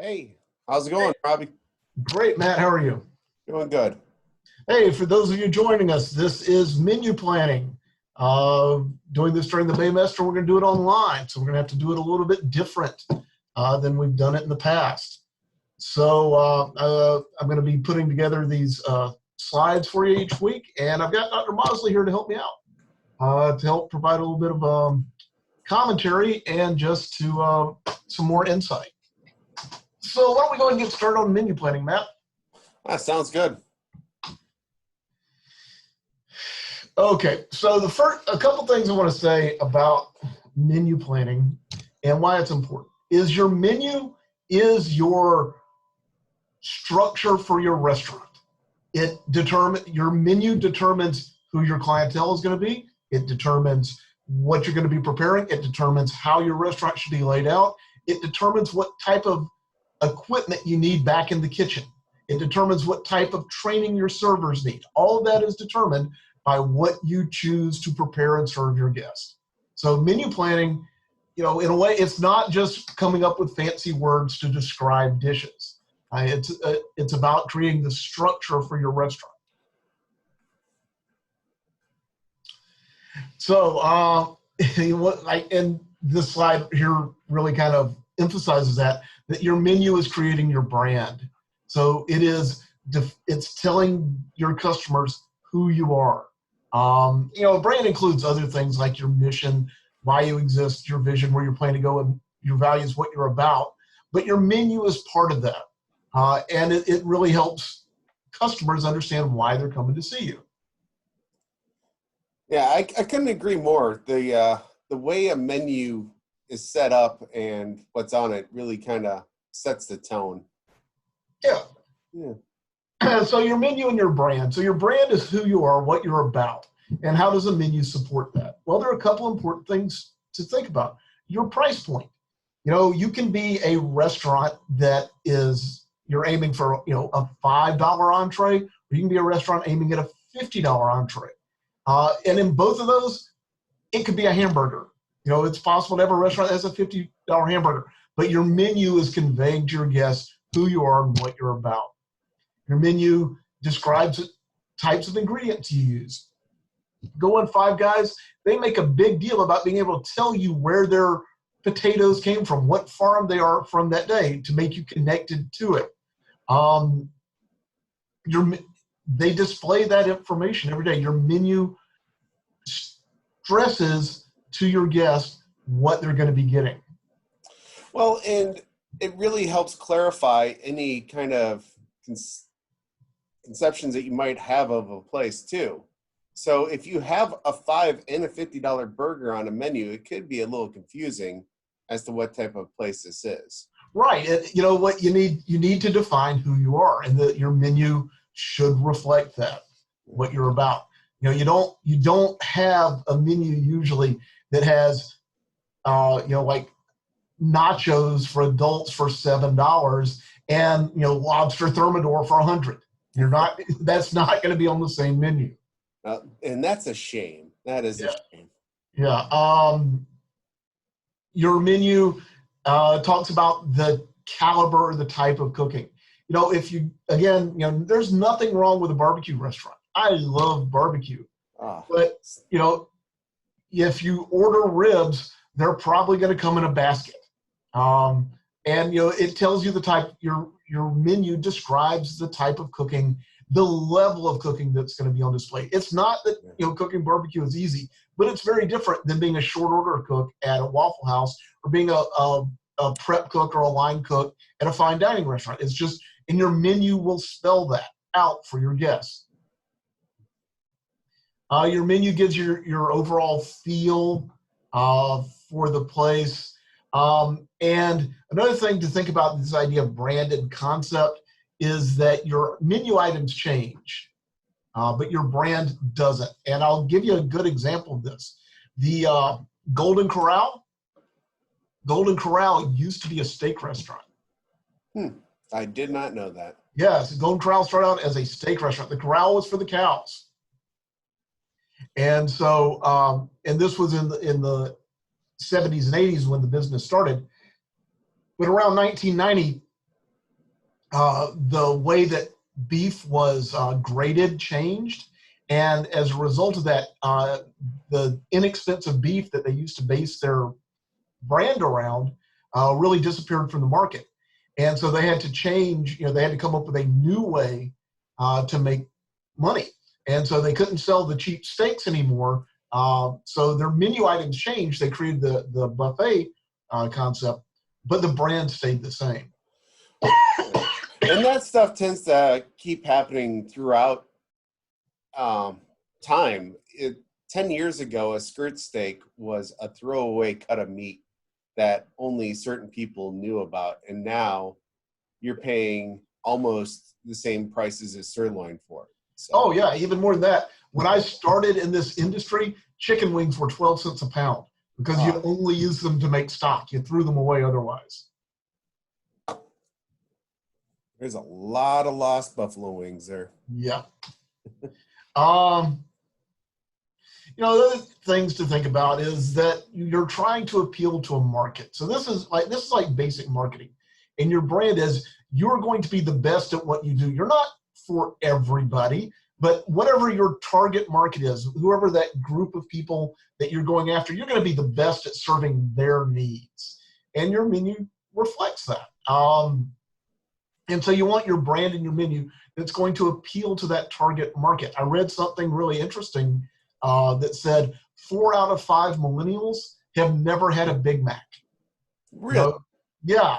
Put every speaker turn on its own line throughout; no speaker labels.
Hey, how's it going, Robbie?
Great, Matt. How are you?
Doing good.
Hey, for those of you joining us, this is menu planning. Uh, Doing this during the Maymester, we're going to do it online, so we're going to have to do it a little bit different than we've done it in the past. So I'm going to be putting together these slides for you each week, and I've got Dr. Mosley here to help me out, to help provide a little bit of commentary and just to some more insight. So why don't we go ahead and get started on menu planning, Matt?
That sounds good.
Okay, so a couple things I want to say about menu planning and why it's important is your menu is your structure for your restaurant. Your menu determines who your clientele is going to be. It determines what you're going to be preparing. It determines how your restaurant should be laid out. It determines what type of equipment you need back in the kitchen. It determines what type of training your servers need. All of that is determined by what you choose to prepare and serve your guests. So menu planning, in a way, it's not just coming up with fancy words to describe dishes. It's about creating the structure for your restaurant. So, and this slide here really kind of emphasizes that your menu is creating your brand. So it's telling your customers who you are. A brand includes other things like your mission, why you exist, your vision, where you're planning to go, and your values, what you're about. But your menu is part of that. And it really helps customers understand why they're coming to see you.
Yeah, I couldn't agree more. The way a menu is set up and what's on it really kind of sets the tone.
Yeah.
Yeah.
So your menu and your brand. So your brand is who you are, what you're about, and how does a menu support that? Well, there are a couple important things to think about. Your price point. You can be a restaurant that you're aiming for, a $5 entree, or you can be a restaurant aiming at a $50 entree. And in both of those, it could be a hamburger. It's possible to have a restaurant that has a $50 hamburger, but your menu is conveying to your guests who you are and what you're about. Your menu describes types of ingredients you use. Go on Five Guys, they make a big deal about being able to tell you where their potatoes came from, what farm they are from that day to make you connected to it. They display that information every day. Your menu stresses to your guests what they're going to be getting.
Well, and it really helps clarify any kind of conceptions that you might have of a place too. So if you have a $5 and a $50 burger on a menu, it could be a little confusing as to what type of place this is.
Right. What you need to define who you are, and that your menu should reflect that, what you're about. You don't have a menu usually that has like nachos for adults for $7 and lobster thermidor for $100. That's not going to be on the same menu.
And that's a shame. That is a shame.
Yeah. Your menu talks about the caliber or the type of cooking. There's nothing wrong with a barbecue restaurant. I love barbecue. But, if you order ribs, they're probably going to come in a basket. It tells you the type, your menu describes the type of cooking, the level of cooking that's going to be on display. It's not that, cooking barbecue is easy, but it's very different than being a short order cook at a Waffle House or being a prep cook or a line cook at a fine dining restaurant. It's just, and your menu will spell that out for your guests. Your menu gives your overall feel for the place. And another thing to think about this idea of branded concept is that your menu items change, but your brand doesn't. And I'll give you a good example of this. The Golden Corral. Golden Corral used to be a steak restaurant.
I did not know that.
Yes, Golden Corral started out as a steak restaurant. The corral was for the cows. And so, and this was in the 70s and 80s when the business started. But around 1990, the way that beef was graded changed. And as a result of that, the inexpensive beef that they used to base their brand around really disappeared from the market. And so they had to change, they had to come up with a new way to make money. And so they couldn't sell the cheap steaks anymore. So their menu items changed. They created the buffet concept, but the brand stayed the same.
And that stuff tends to keep happening throughout time. 10 years ago, a skirt steak was a throwaway cut of meat that only certain people knew about. And now you're paying almost the same prices as sirloin for it. So.
Oh, yeah, even more than that. When I started in this industry, chicken wings were 12 cents a pound because you only used them to make stock. You threw them away otherwise.
There's a lot of lost buffalo wings there.
Yeah. The other things to think about is that you're trying to appeal to a market. So this is like basic marketing. And your brand is you're going to be the best at what you do. You're not for everybody, but whatever your target market is, whoever that group of people that you're going after, you're going to be the best at serving their needs. And your menu reflects that. And so you want your brand and your menu that's going to appeal to that target market. I read something really interesting that said 4 out of 5 millennials have never had a Big Mac.
Really?
Yeah.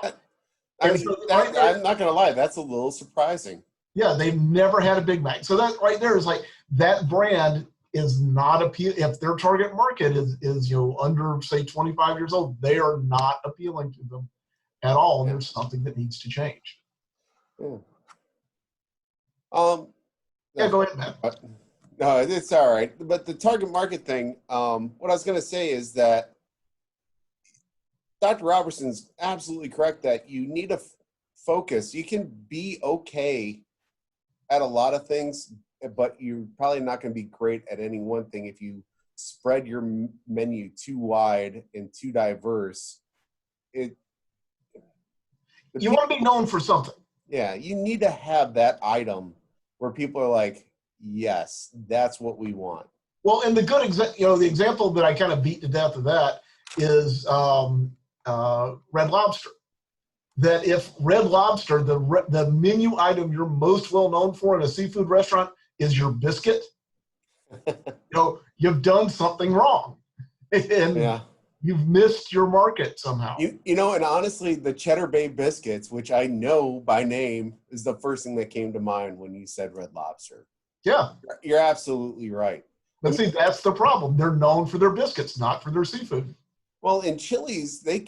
I'm not going to lie. That's a little surprising.
Yeah, they've never had a Big Mac. So that right there is like that brand is not appealing. If their target market is under, say, 25 years old, they are not appealing to them at all. And there's something that needs to change.
Yeah.
Go ahead, Matt.
No, it's all right. But the target market thing, what I was going to say is that Dr. Robertson's absolutely correct that you need a focus. You can be okay at a lot of things, but you're probably not going to be great at any one thing if you spread your menu too wide and too diverse. You
want to be known for something.
Yeah, you need to have that item where people are like, yes, that's what we want.
Well, and the good the example that I kind of beat to death of that is Red Lobster. That if Red Lobster, the menu item you're most well known for in a seafood restaurant is your biscuit, you've done something wrong, and you've missed your market somehow.
And honestly, the Cheddar Bay biscuits, which I know by name, is the first thing that came to mind when you said Red Lobster.
Yeah,
you're absolutely right.
But see, that's the problem. They're known for their biscuits, not for their seafood.
Well, in Chili's, they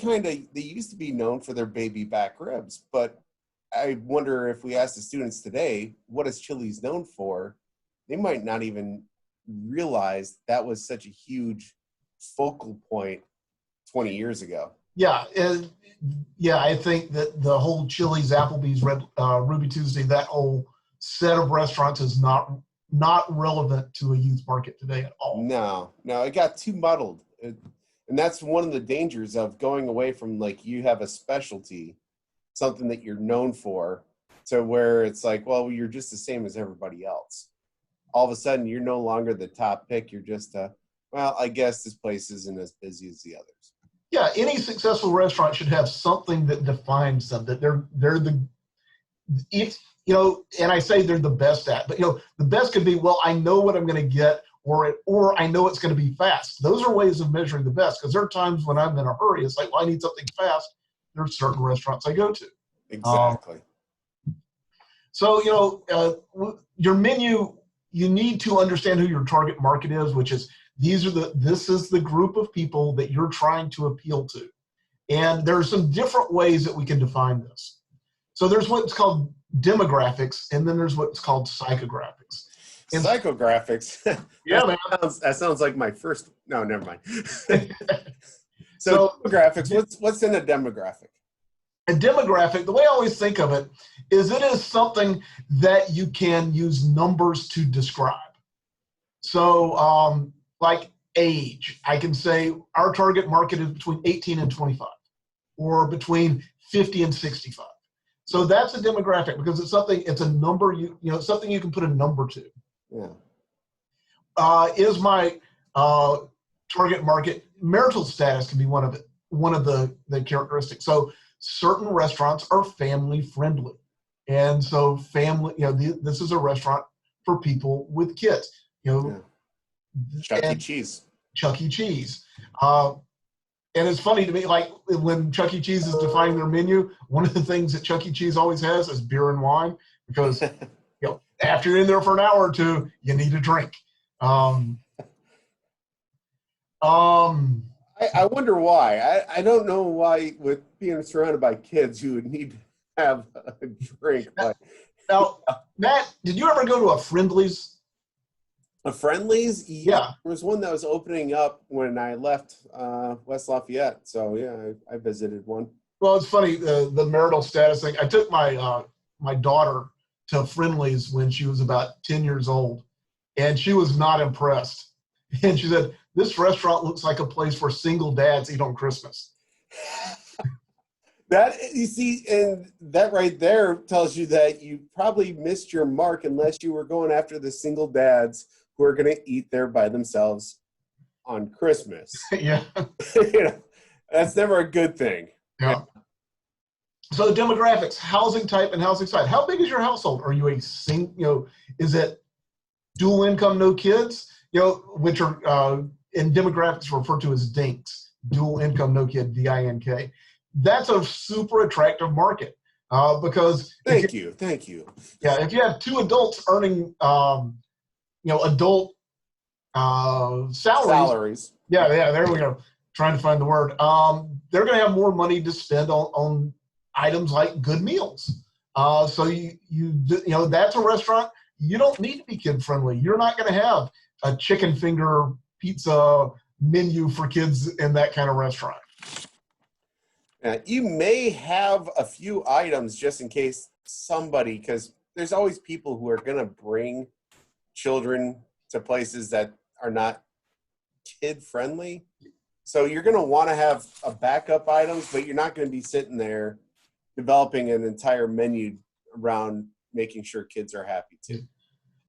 used to be known for their baby back ribs, but I wonder if we ask the students today, what is Chili's known for? They might not even realize that was such a huge focal point 20 years ago.
Yeah, I think that the whole Chili's, Applebee's, Ruby Tuesday, that whole set of restaurants is not relevant to a youth market today at all.
No, it got too muddled. And that's one of the dangers of going away from, like, you have a specialty, something that you're known for, to where it's like, well, you're just the same as everybody else. All of a sudden, you're no longer the top pick. You're just I guess this place isn't as busy as the others.
Yeah, any successful restaurant should have something that defines them, that they're and I say they're the best at, but the best could be, well, I know what I'm going to get, or I know it's going to be fast. Those are ways of measuring the best, because there are times when I'm in a hurry. It's like, well, I need something fast. There are certain restaurants I go to.
Exactly.
So, your menu, you need to understand who your target market is, which is this is the group of people that you're trying to appeal to. And there are some different ways that we can define this. So there's what's called demographics, and then there's what's called psychographics.
And psychographics.
Yeah, man.
That sounds like my first. No, never mind. So demographics. What's in a demographic?
A demographic, the way I always think of it, is something that you can use numbers to describe. So, like age, I can say our target market is between 18 and 25, or between 50 and 65. So that's a demographic because it's a number something you can put a number to.
Yeah.
Is my target market marital status can be one of the characteristics. So certain restaurants are family friendly, and so this is a restaurant for people with kids.
Chuck E. Cheese.
Chuck E. Cheese. And it's funny to me, like when Chuck E. Cheese is defining their menu, one of the things that Chuck E. Cheese always has is beer and wine, because after you're in there for an hour or two, you need a drink.
I wonder why. I don't know why, with being surrounded by kids, you would need to have a drink.
Now, Matt, did you ever go to a Friendly's?
A Friendly's?
Yeah.
There was one that was opening up when I left West Lafayette. So, yeah, I visited one.
Well, it's funny, the marital status thing. I took my daughter to Friendly's when she was about 10 years old, and she was not impressed. And she said, "This restaurant looks like a place where single dads eat on Christmas."
That, you see, and that right there tells you that you probably missed your mark unless you were going after the single dads who are going to eat there by themselves on Christmas.
Yeah.
That's never a good thing.
Yeah. So the demographics, housing type and housing size. How big is your household? Are you is it dual income, no kids? Which are in demographics referred to as DINKs, dual income, no kid, DINK. That's a super attractive market because
thank you.
Yeah, if you have two adults earning adult salaries. Yeah, there we go. Trying to find the word. They're going to have more money to spend on items like good meals. So that's a restaurant. You don't need to be kid friendly. You're not going to have a chicken finger pizza menu for kids in that kind of restaurant.
You may have a few items just in case somebody, because there's always people who are going to bring children to places that are not kid friendly. So you're going to want to have a backup items, but you're not going to be sitting there developing an entire menu around making sure kids are happy too.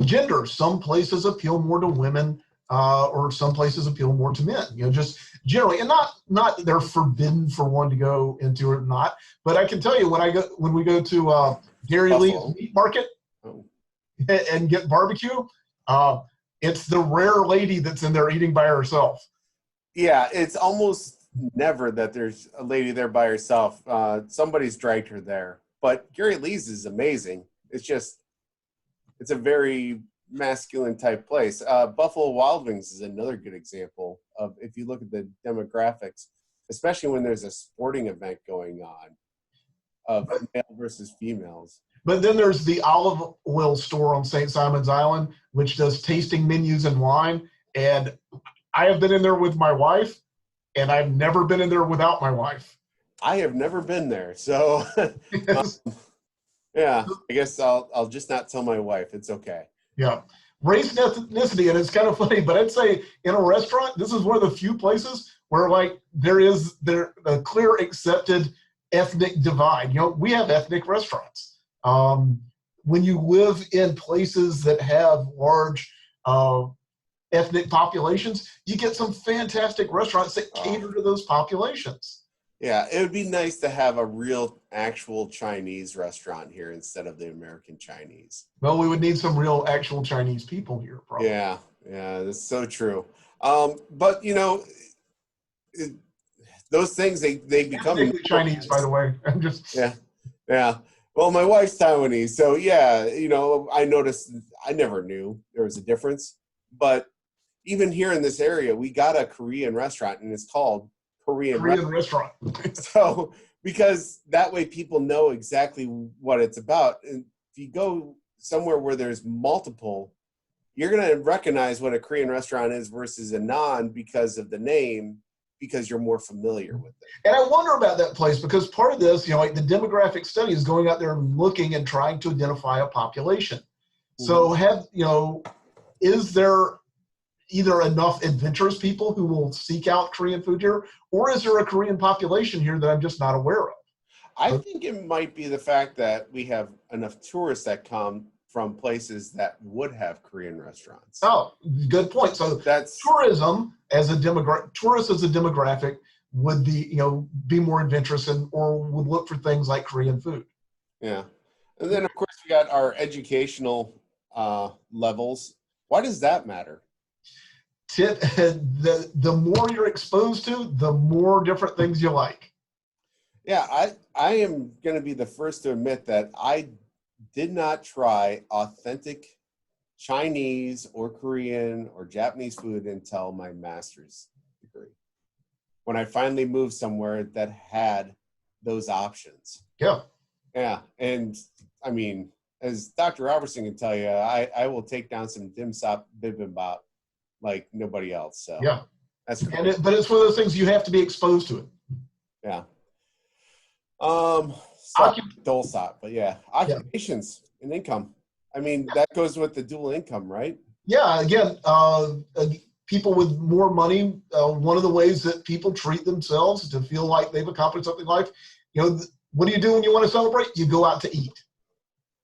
Gender, some places appeal more to women, or some places appeal more to men. Just generally, and not that they're forbidden for one to go into or not. But I can tell you when we go to Gary Lee's meat market and get barbecue, it's the rare lady that's in there eating by herself.
Yeah, it's almost never that there's a lady there by herself. Somebody's dragged her there. But Gary Lee's is amazing. It's a very masculine type place. Buffalo Wild Wings is another good example of, if you look at the demographics, especially when there's a sporting event going on, of male versus females.
But then there's the olive oil store on St. Simon's Island, which does tasting menus and wine. And I have been in there with my wife, and I've never been in there without my wife.
I have never been there, so yeah, I guess I'll just not tell my wife. It's okay.
Yeah. Race and ethnicity, and it's kind of funny, but I'd say in a restaurant, this is one of the few places where there is a clear accepted ethnic divide. We have ethnic restaurants. When you live in places that have large ethnic populations, you get some fantastic restaurants that cater to those populations.
Yeah, it would be nice to have a real, actual Chinese restaurant here instead of the American Chinese.
Well, we would need some real, actual Chinese people here, probably.
Yeah, that's so true. But those things they become
Chinese, by the way. I'm just
yeah. Well, my wife's Taiwanese, so yeah, I noticed. I never knew there was a difference, but even here in this area, we got a Korean restaurant, and it's called Korean
restaurant.
So, because that way people know exactly what it's about. And if you go somewhere where there's multiple, you're going to recognize what a Korean restaurant is versus a non because of the name, because you're more familiar with it.
And I wonder about that place, because part of this, like the demographic study is going out there and looking and trying to identify a population. So is there either enough adventurous people who will seek out Korean food here, or is there a Korean population here that I'm just not aware of?
I think it might be the fact that we have enough tourists that come from places that would have Korean restaurants.
Oh, good point. So
That's
tourism as a tourists as a demographic would be more adventurous or would look for things like Korean food.
yeah. And then of course we got our educational levels. Why does that matter?
The more you're exposed to, the more different things you like.
Yeah, I am going to be the first to admit that I did not try authentic Chinese or Korean or Japanese food until my master's degree. When I finally moved somewhere that had those options.
Yeah.
Yeah. And I mean, as Dr. Robertson can tell you, I will take down some dim sum bibimbap like nobody else. So
yeah.
That's cool.
But it's one of those things you have to be exposed to it.
Yeah. Dulsat, but yeah, occupations and income. I mean, that goes with the dual income, right?
Yeah. Again, people with more money, one of the ways that people treat themselves to feel like they've accomplished something in life, what do you do when you want to celebrate? You go out to eat,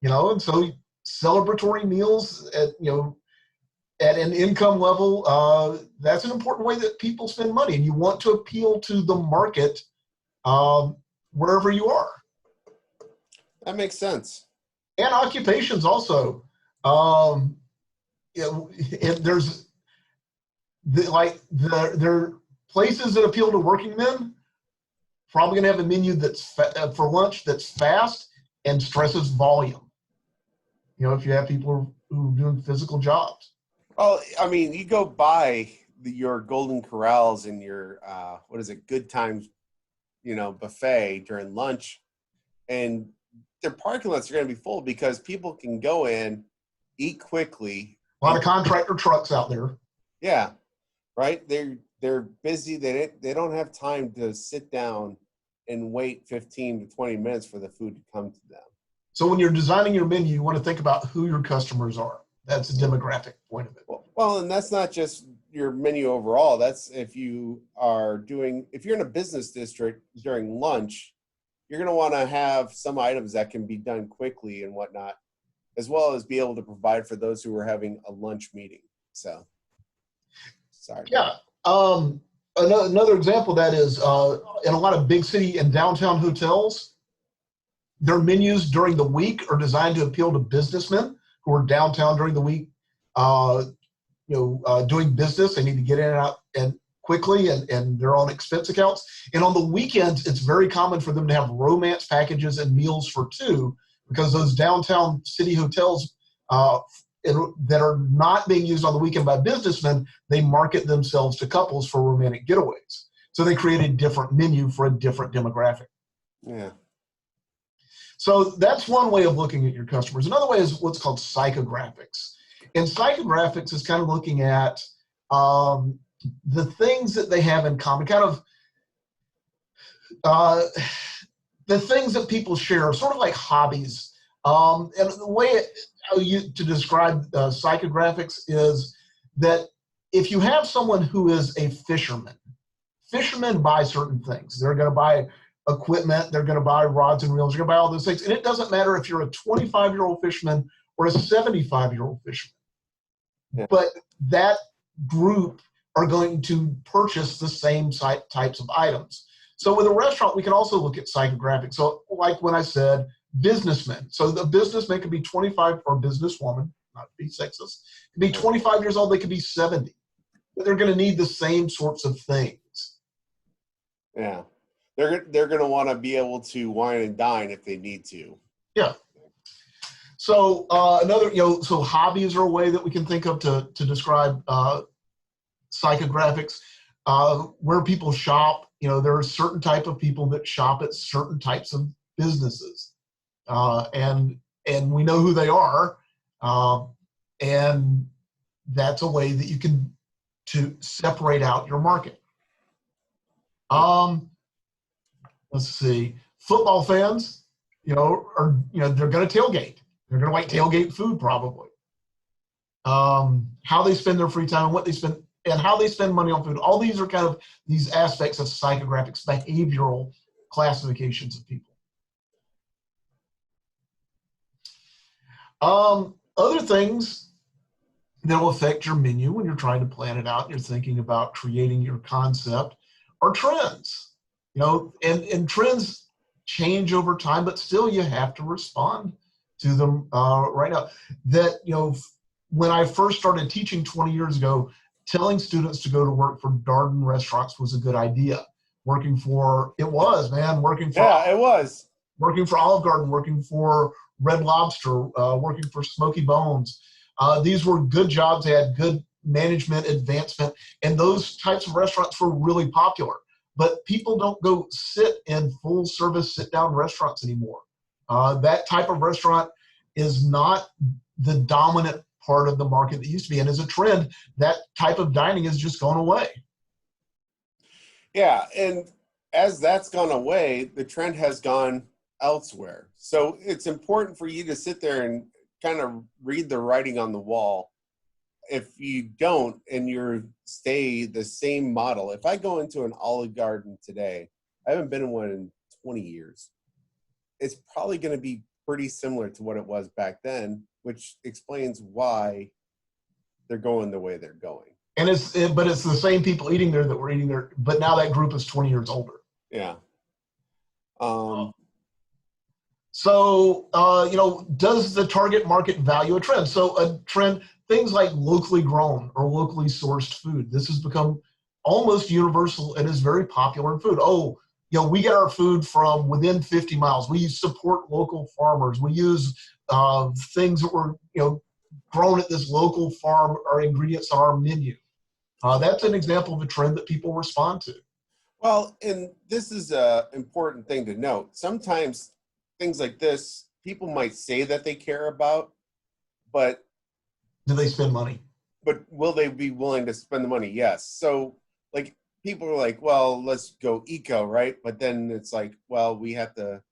and so celebratory meals at an income level, that's an important way that people spend money, and you want to appeal to the market wherever you are.
That makes sense.
And occupations also. There's there are places that appeal to working men. Probably going to have a menu that's for lunch that's fast and stresses volume. If you have people who are doing physical jobs.
Well, I mean, you go by your Golden Corrals and your Good Times, buffet during lunch, and their parking lots are going to be full because people can go in, eat quickly.
A lot of contractor trucks out there.
Yeah, right. They're busy. They don't have time to sit down and wait 15 to 20 minutes for the food to come to them.
So when you're designing your menu, you want to think about who your customers are. That's a demographic point of it.
Well, and that's not just your menu overall. That's if you're in a business district during lunch, you're going to want to have some items that can be done quickly and whatnot, as well as be able to provide for those who are having a lunch meeting. So, sorry.
Yeah. Another example of that is in a lot of big city and downtown hotels, their menus during the week are designed to appeal to businessmen who are downtown during the week, doing business. They need to get in and out and quickly, and they're on expense accounts. And on the weekends, it's very common for them to have romance packages and meals for two, because those downtown city hotels that are not being used on the weekend by businessmen, they market themselves to couples for romantic getaways. So they create a different menu for a different demographic.
Yeah.
So that's one way of looking at your customers. Another way is what's called psychographics. And psychographics is kind of looking at the things that they have in common, kind of the things that people share, sort of like hobbies. And the way to describe psychographics is that if you have someone who is a fisherman buy certain things. They're going to buy equipment, they're going to buy rods and reels, they're going to buy all those things. And it doesn't matter if you're a 25-year-old fisherman or a 75-year-old fisherman.
Yeah.
But that group are going to purchase the same types of items. So with a restaurant, we can also look at psychographics. So like when I said businessmen. So the businessman could be 25, or businesswoman, not to be sexist, could be 25 years old, they could be 70. But they're going to need the same sorts of things.
Yeah. They're going to want to be able to wine and dine if they need to.
Yeah. So so hobbies are a way that we can think of to describe psychographics. Where people shop, there are certain type of people that shop at certain types of businesses, and we know who they are, and that's a way that you can to separate out your market. Let's see. Football fans, they're going to tailgate. They're going to like tailgate food probably. How they spend their free time and what they spend and how they spend money on food. All these are kind of these aspects of psychographics, behavioral classifications of people. Other things that will affect your menu when you're trying to plan it out, and you're thinking about creating your concept, are trends. And trends change over time, but still you have to respond to them right now. That, when I first started teaching 20 years ago, telling students to go to work for Darden restaurants was a good idea. Working for
Yeah, it was.
working for Olive Garden, working for Red Lobster, working for Smoky Bones. These were good jobs. They had good management advancement, and those types of restaurants were really popular. But people don't go sit in full service sit down restaurants anymore. That type of restaurant is not the dominant part of the market that used to be. And as a trend, that type of dining has just gone away.
Yeah, and as that's gone away, the trend has gone elsewhere. So it's important for you to sit there and kind of read the writing on the wall. If you don't, and you stay the same model, if I go into an Olive Garden today, I haven't been in one in 20 years, it's probably going to be pretty similar to what it was back then, which explains why they're going the way they're going.
And but it's the same people eating there that were eating there, but now that group is 20 years older.
Yeah.
So, does the target market value a trend? So a trend, things like locally grown or locally sourced food, this has become almost universal and is very popular in food. Oh, we get our food from within 50 miles. We support local farmers. We use things that were, grown at this local farm, our ingredients on our menu. That's an example of a trend that people respond to.
Well, and this is an important thing to note. Sometimes things like this, people might say that they care about, but
do they spend money?
But will they be willing to spend the money? Yes. So, like, people are like, well, let's go eco, right? But then it's like, well, we have to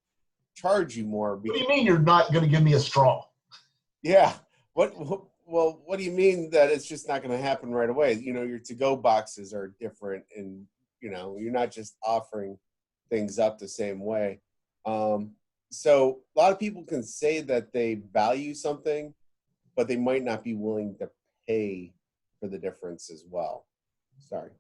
charge you more.
What do you mean you're not going to give me a straw?
Yeah. Well, what do you mean that it's just not going to happen right away? Your to-go boxes are different, and you're not just offering things up the same way. So a lot of people can say that they value something, but they might not be willing to pay for the difference as well. Sorry.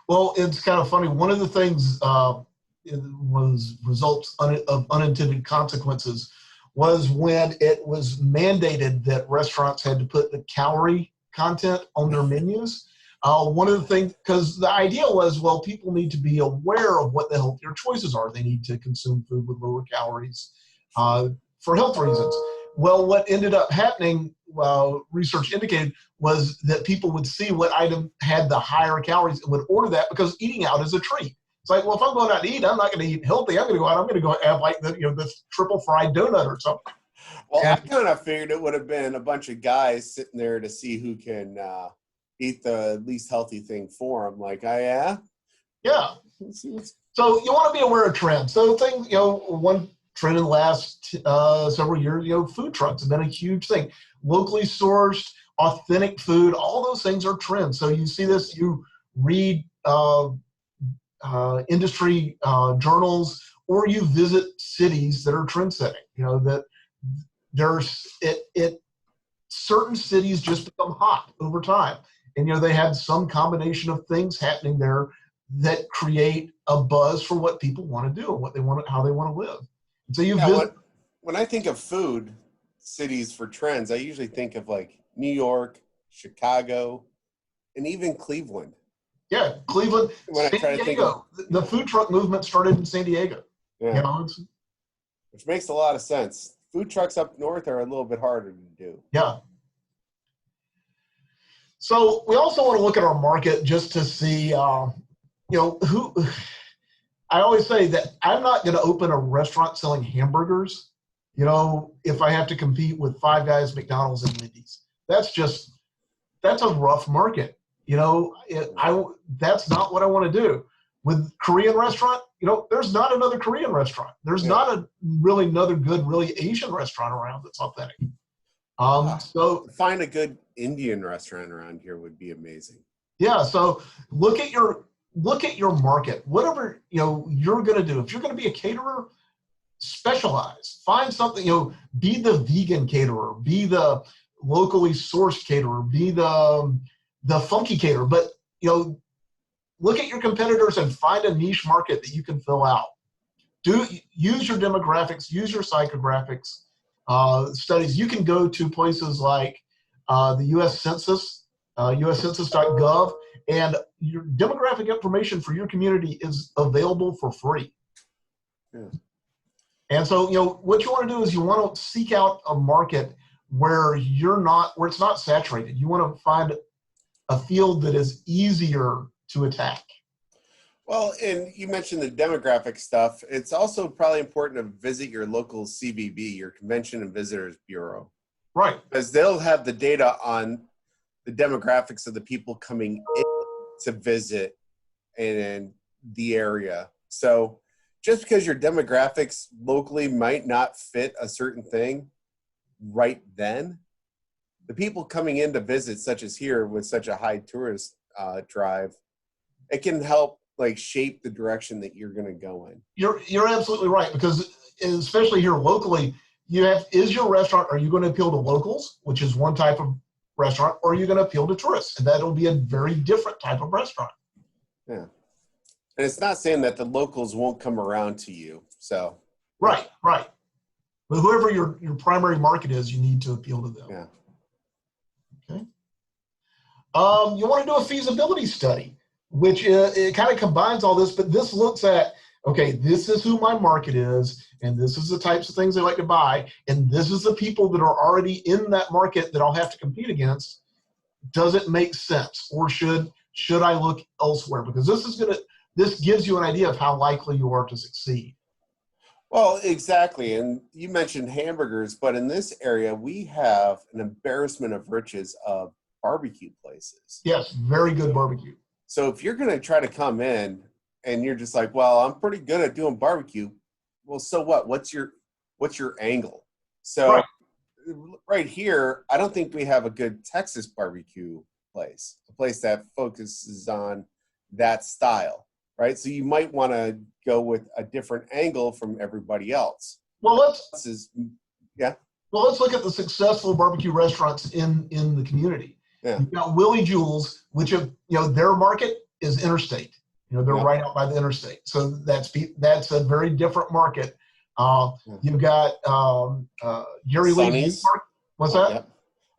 Well, it's kind of funny. One of the things was results of unintended consequences was when it was mandated that restaurants had to put the calorie content on their menus. One of the things, because the idea was, well, people need to be aware of what the healthier choices are. They need to consume food with lower calories for health reasons. Well, what ended up happening, research indicated, was that people would see what item had the higher calories and would order that because eating out is a treat. It's like, well, if I'm going out to eat, I'm not going to eat healthy. I'm going to go out. I'm going to go have like this triple fried donut or something.
Well, I kind of figured it would have been a bunch of guys sitting there to see who can eat the least healthy thing for them. Like, yeah.
So you want to be aware of trends. So things, one trend in the last several years, food trucks have been a huge thing. Locally sourced, authentic food, all those things are trends. So you see this, you read industry journals, or you visit cities that are trend setting. That certain cities just become hot over time, and they have some combination of things happening there that create a buzz for what people want to do and what they want, how they want to live. And so
when I think of food cities for trends, I usually think of like New York, Chicago, and even Cleveland.
Yeah, Cleveland,
when
San Diego. The food truck movement started in San Diego.
Yeah. Which makes a lot of sense. Food trucks up north are a little bit harder to do.
Yeah. So we also want to look at our market just to see, who. I always say that I'm not going to open a restaurant selling hamburgers, if I have to compete with Five Guys, McDonald's, and Wendy's. That's a rough market. That's not what I want to do. With Korean restaurant, there's not another Korean restaurant. There's not another good, really Asian restaurant around that's authentic. So
find a good Indian restaurant around here would be amazing.
Yeah. So look at your market. Whatever you're going to do. If you're going to be a caterer, specialize. Find something, be the vegan caterer, be the locally sourced caterer, be the funky caterer. But, look at your competitors and find a niche market that you can fill out. Use your demographics, use your psychographics studies. You can go to places like the U.S. Census, uscensus.gov, and your demographic information for your community is available for free.
Yeah.
And so, what you want to do is you want to seek out a market where it's not saturated. You want to find a field that is easier to attack.
Well, and you mentioned the demographic stuff. It's also probably important to visit your local CVB, your Convention and Visitors Bureau.
Right.
Because they'll have the data on the demographics of the people coming in to visit in the area. So just because your demographics locally might not fit a certain thing right then, the people coming in to visit, such as here with such a high tourist drive, it can help shape the direction that you're going to go in.
You're absolutely right, because especially here locally, is your restaurant, are you going to appeal to locals, which is one type of restaurant, or are you going to appeal to tourists? And that'll be a very different type of restaurant.
Yeah. And it's not saying that the locals won't come around to you. So
Right. But whoever your primary market is, you need to appeal to them.
Yeah.
Okay. You want to do a feasibility study, which it kind of combines all this, but this looks at, okay, this is who my market is, and this is the types of things they like to buy, and this is the people that are already in that market that I'll have to compete against. Does it make sense, or should I look elsewhere? Because this gives you an idea of how likely you are to succeed.
Well, exactly. And you mentioned hamburgers, but in this area, we have an embarrassment of riches of barbecue places.
Yes, very good barbecue.
So if you're going to try to come in and you're just like, well, I'm pretty good at doing barbecue. Well, so what? What's your angle? So right here, I don't think we have a good Texas barbecue place, a place that focuses on that style, right? So you might want to go with a different angle from everybody else.
Well, let's look at the successful barbecue restaurants in the community.
Yeah.
You've got Willie Jules, which their market is interstate. They're right out by the interstate, so that's a very different market. You've got Gary Lee's. What's that?
Yep.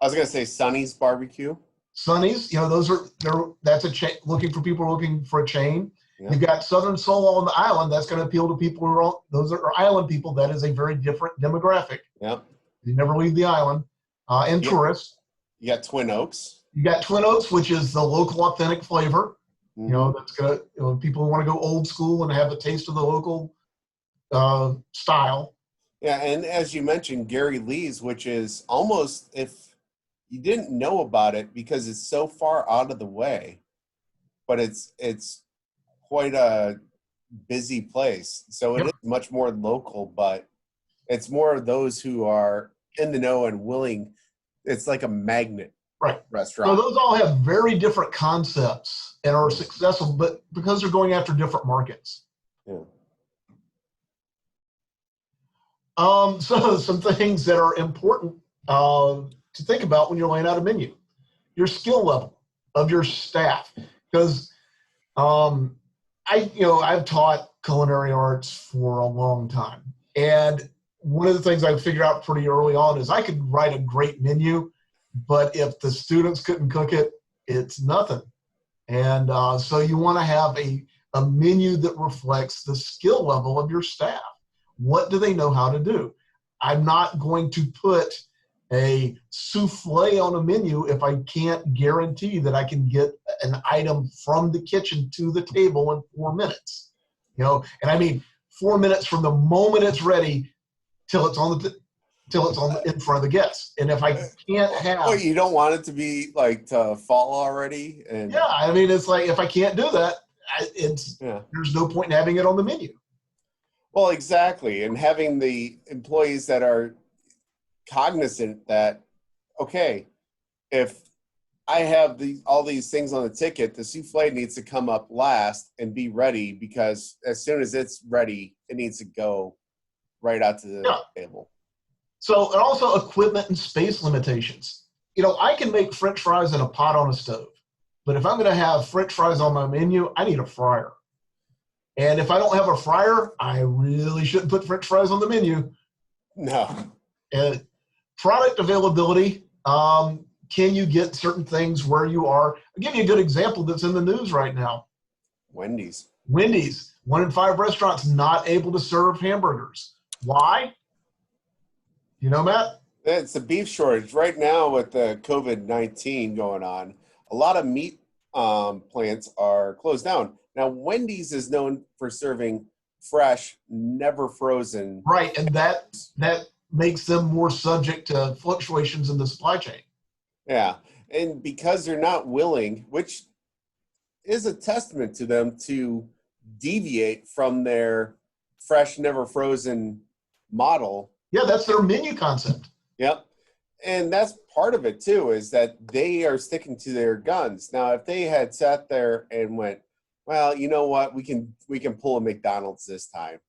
I was gonna say Sonny's Barbecue.
Sonny's, that's a chain. Looking for a chain.
Yep.
You've got Southern Soul on the island. That's going to appeal to people those are island people. That is a very different demographic.
Yep.
You never leave the island, and tourists.
You got Twin Oaks.
You got Twin Oaks, which is the local authentic flavor.
Mm-hmm.
That's gonna people who want to go old school and have a taste of the local style.
Yeah, and as you mentioned, Gary Lee's, which is almost, if you didn't know about it because it's so far out of the way, but it's quite a busy place. So it is much more local, but it's more of those who are in the know and willing. It's like a magnet restaurant.
So those all have very different concepts and are successful, but because they're going after different markets.
Yeah.
So some things that are important to think about when you're laying out a menu: your skill level of your staff, because I've taught culinary arts for a long time, and one of the things I figured out pretty early on is I could write a great menu, but if the students couldn't cook it, it's nothing. And so you want to have a menu that reflects the skill level of your staff. What do they know how to do? I'm not going to put a souffle on a menu if I can't guarantee that I can get an item from the kitchen to the table in 4 minutes. And I mean 4 minutes from the moment it's ready till it's in front of the guests. And if I can't have,
you don't want it to be to fall already. And
I mean, it's like if I can't do that, there's no point in having it on the menu.
Well, exactly. And having the employees that are cognizant that, okay, if I have all these things on the ticket, the souffle needs to come up last and be ready, because as soon as it's ready, it needs to go right out to the table.
So, and also equipment and space limitations. I can make French fries in a pot on a stove, but if I'm going to have French fries on my menu, I need a fryer. And if I don't have a fryer, I really shouldn't put French fries on the menu.
No.
Product availability. Can you get certain things where you are? I'll give you a good example that's in the news right now.
Wendy's.
1 in 5 restaurants not able to serve hamburgers. Why? Matt?
It's a beef shortage right now with the COVID-19 going on. A lot of meat plants are closed down. Now, Wendy's is known for serving fresh, never frozen.
Right, and that makes them more subject to fluctuations in the supply chain.
Yeah, and because they're not willing, which is a testament to them, to deviate from their fresh, never frozen model.
Yeah, that's their menu concept.
Yep. And that's part of it too, is that they are sticking to their guns. Now, if they had sat there and went, well, you know what, we can pull a McDonald's this time,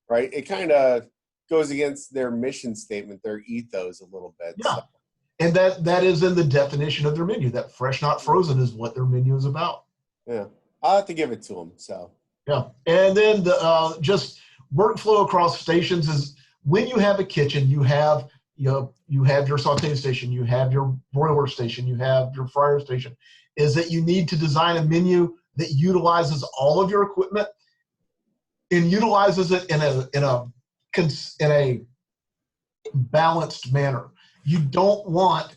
right? It kind of goes against their mission statement, their ethos a little bit.
Yeah.
So.
And that is in the definition of their menu. That fresh, not frozen is what their menu is about.
Yeah. I'll have to give it to them. So.
Yeah. And then the just workflow across stations is when you have a kitchen, you have your saute station, you have your broiler station, you have your fryer station, is that you need to design a menu that utilizes all of your equipment and utilizes it in a balanced manner. You don't want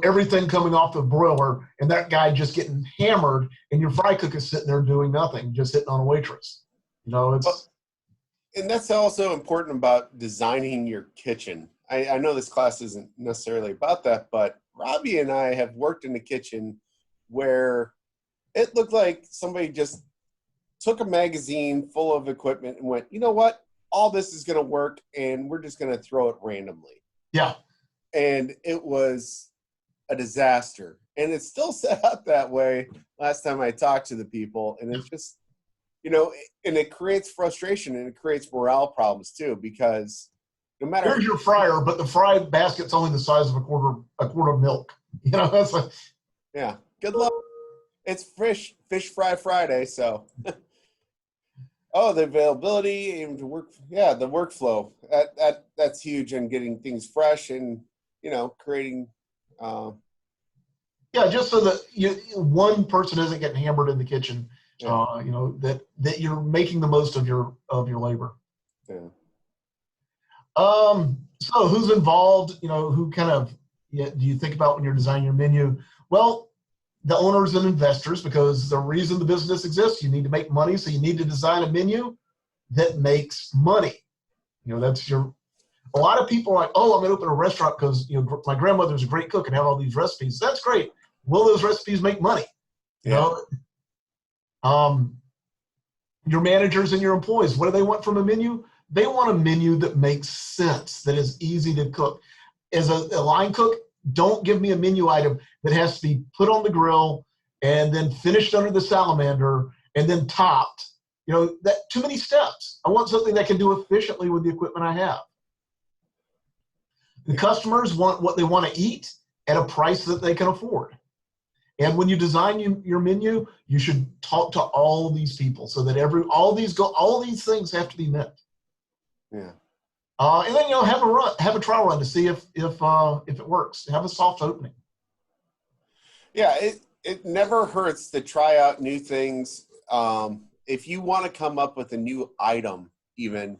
everything coming off the broiler and that guy just getting hammered and your fry cook is sitting there doing nothing, just hitting on a waitress.
And that's also important about designing your kitchen. I know this class isn't necessarily about that, but Robbie and I have worked in a kitchen where it looked like somebody just took a magazine full of equipment and went, you know what? All this is going to work, and we're just going to throw it randomly.
Yeah.
And it was a disaster. And it's still set up that way last time I talked to the people. And it's just, and it creates frustration and it creates morale problems too, because no matter.
Here's your fryer, but the fry basket's only the size of a quarter of milk. That's like.
Yeah. Good luck. It's Fish Fry Friday, so. Oh, the availability and the workflow. That's huge in getting things fresh and creating.
Just so that one person isn't getting hammered in the kitchen. Yeah. That you're making the most of your labor.
Yeah.
So who's involved? Who kind of do you think about when you're designing your menu? Well, the owners and investors, because the reason the business exists, you need to make money, so you need to design a menu that makes money. That's a lot of people are like, oh, I'm going to open a restaurant because my grandmother's a great cook and have all these recipes. That's great. Will those recipes make money? Your managers and your employees, what do they want from a menu? They want a menu that makes sense, that is easy to cook. As a line cook, don't give me a menu item that has to be put on the grill and then finished under the salamander and then topped. That too many steps. I want something that can do efficiently with the equipment I have. The customers want what they want to eat at a price that they can afford. And when you design your menu, you should talk to all these people so that all these things have to be met.
Yeah.
And then have a trial run to see if it works. Have a soft opening.
Yeah, it never hurts to try out new things. If you want to come up with a new item, even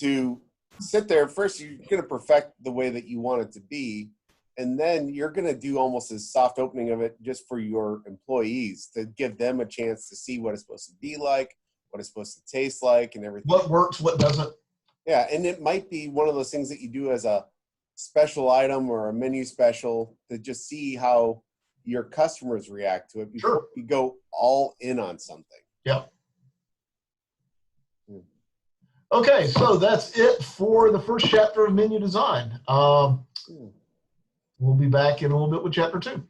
to sit there first, you're going to perfect the way that you want it to be, and then you're going to do almost a soft opening of it just for your employees to give them a chance to see what it's supposed to be like, what it's supposed to taste like, and everything.
What works, what doesn't.
Yeah, and it might be one of those things that you do as a special item or a menu special to just see how your customers react to it before you go all in on something.
Yeah. Okay, so that's it for the first chapter of menu design. We'll be back in a little bit with chapter 2.